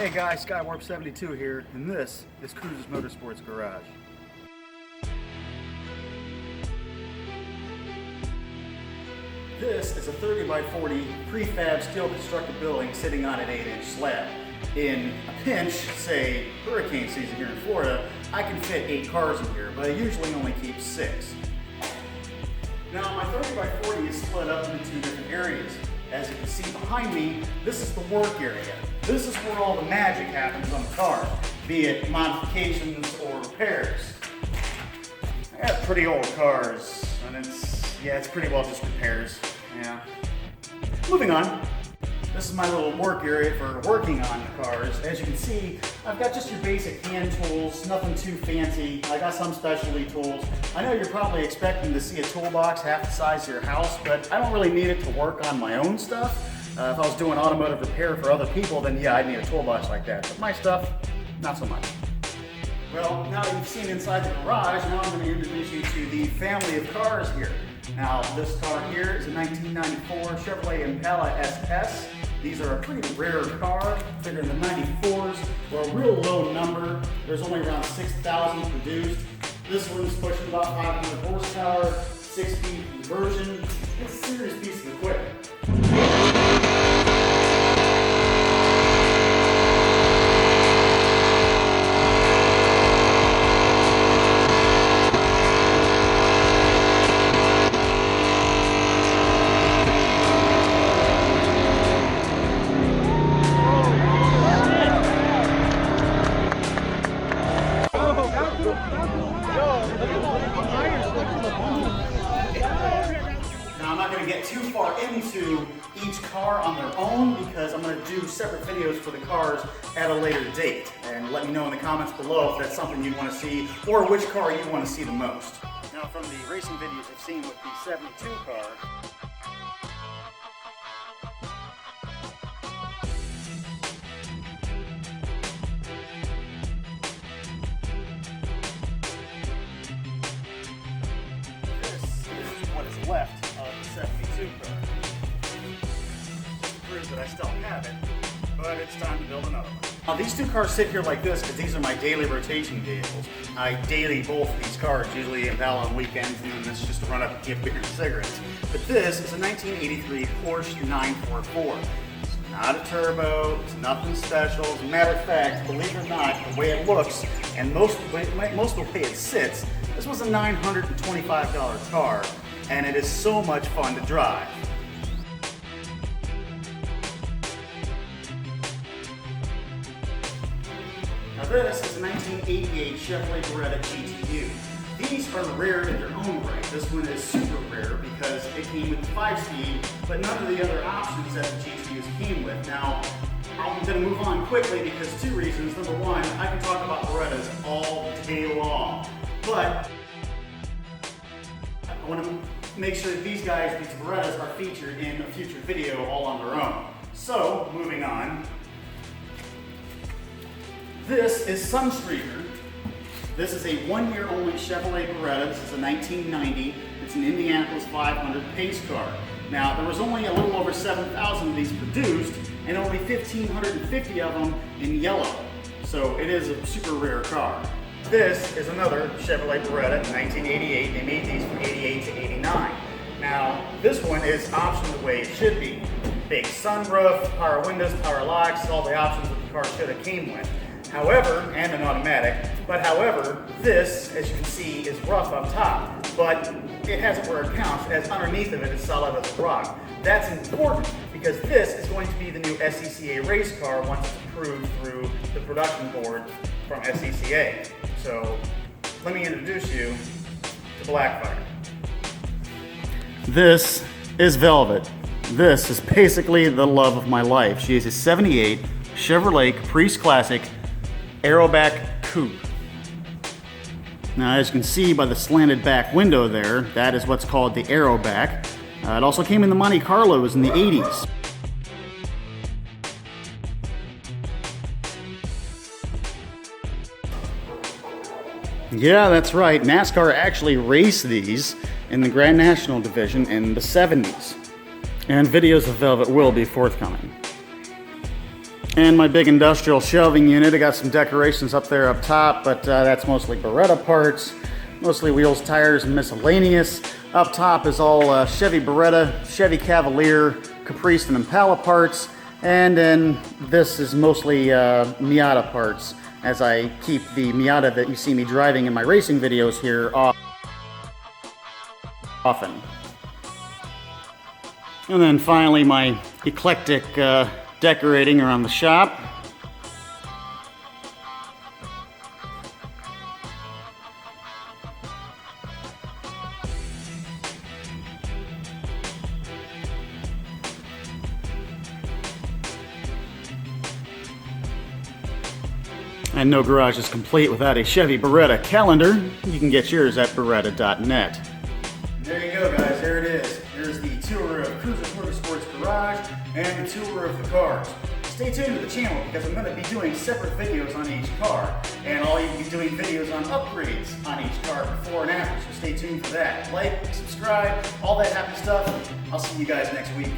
Hey guys, Skywarp72 here, and this is Cruizers Motorsports Garage. This is a 30 by 40 prefab steel constructed building sitting on an 8-inch slab. In a pinch, say hurricane season here in Florida, I can fit 8 cars in here, but I usually only keep 6. Now my 30 by 40 is split up into 2 different areas. As you can see behind me, this is the work area. This is where all the magic happens on the car, be it modifications or repairs. I have pretty old cars, and it's pretty well just repairs. Yeah. Moving on. This is my little work area for working on the cars. As you can see, I've got just your basic hand tools, nothing too fancy. I got some specialty tools. I know you're probably expecting to see a toolbox half the size of your house, but I don't really need it to work on my own stuff. If I was doing automotive repair for other people, then yeah, I'd need a toolbox like that. But my stuff, not so much. Well, now you've seen inside the garage, now I'm going to introduce you to the family of cars here. Now, this car here is a 1994 Chevrolet Impala SS. These are a pretty rare car, figure in the 94s, or a real low number. There's only around 6,000 produced. This one's pushing about 500 horsepower, 6-speed conversion. It's a serious piece of equipment. Now I'm not going to get too far into each car on their own because I'm going to do separate videos for the cars at a later date. And let me know in the comments below if that's something you want to see or which car you want to see the most. Now from the racing videos you've seen with the 72 car, what is left of the 72 car. Just to prove that I still have it, but it's time to build another one. Now these 2 cars sit here like this because these are my daily rotation vehicles. I daily both of these cars, usually Impala on weekends, and then this is just to run up and get beer and cigarettes. But this is a 1983 Porsche 944. It's not a turbo, it's nothing special. As a matter of fact, believe it or not, the way it looks and most of the way it sits, this was a $925 car, and it is so much fun to drive. Now this is a 1988 Chevrolet Beretta GTU. These are rare in their own right. This one is super rare because it came with 5-speed, but none of the other options that the GTUs came with. Now, I'm going to move on quickly because 2 reasons. Number 1, I can talk about Berettas all day long, but I want to make sure that these Berettas are featured in a future video all on their own. So, moving on. This is Sunstreaker. This is a 1-year only Chevrolet Beretta. This is a 1990. It's an Indianapolis 500 pace car. Now, there was only a little over 7,000 of these produced, and only 1,550 of them in yellow. So it is a super rare car. This is another Chevrolet Beretta, 1988. They made these from 88 to 89. Now, this one is optioned the way it should be. Big sunroof, power windows, power locks, all the options that the car should have came with. However, and an automatic, but however, this, as you can see, is rough up top, but it has it where it counts, as underneath of it is solid as a rock. That's important because this is going to be the new SCCA race car once it's approved through the production board from SCCA. So, let me introduce you to Blackfire. This is Velvet. This is basically the love of my life. She is a 78 Chevrolet Caprice Classic Aeroback Coupe. Now, as you can see by the slanted back window there, that is what's called the Aeroback. It also came in the Monte Carlos in the 80s. Yeah, that's right. NASCAR actually raced these in the Grand National Division in the 70s. And videos of Velvet will be forthcoming. And my big industrial shelving unit. I got some decorations up there up top, but that's mostly Beretta parts, mostly wheels, tires, and miscellaneous. Up top is all Chevy Beretta, Chevy Cavalier, Caprice, and Impala parts. And then this is mostly Miata parts, as I keep the Miata that you see me driving in my racing videos here often. And then finally my eclectic decorating around the shop. And no garage is complete without a Chevy Beretta calendar. You can get yours at beretta.net. There you go, guys. There it is. Here's the tour of Cruizers Motorsports garage and the tour of the cars. Stay tuned to the channel because I'm going to be doing separate videos on each car, and I'll even be doing videos on upgrades on each car before and after, so stay tuned for that. Like, subscribe, all that happy stuff. I'll see you guys next week.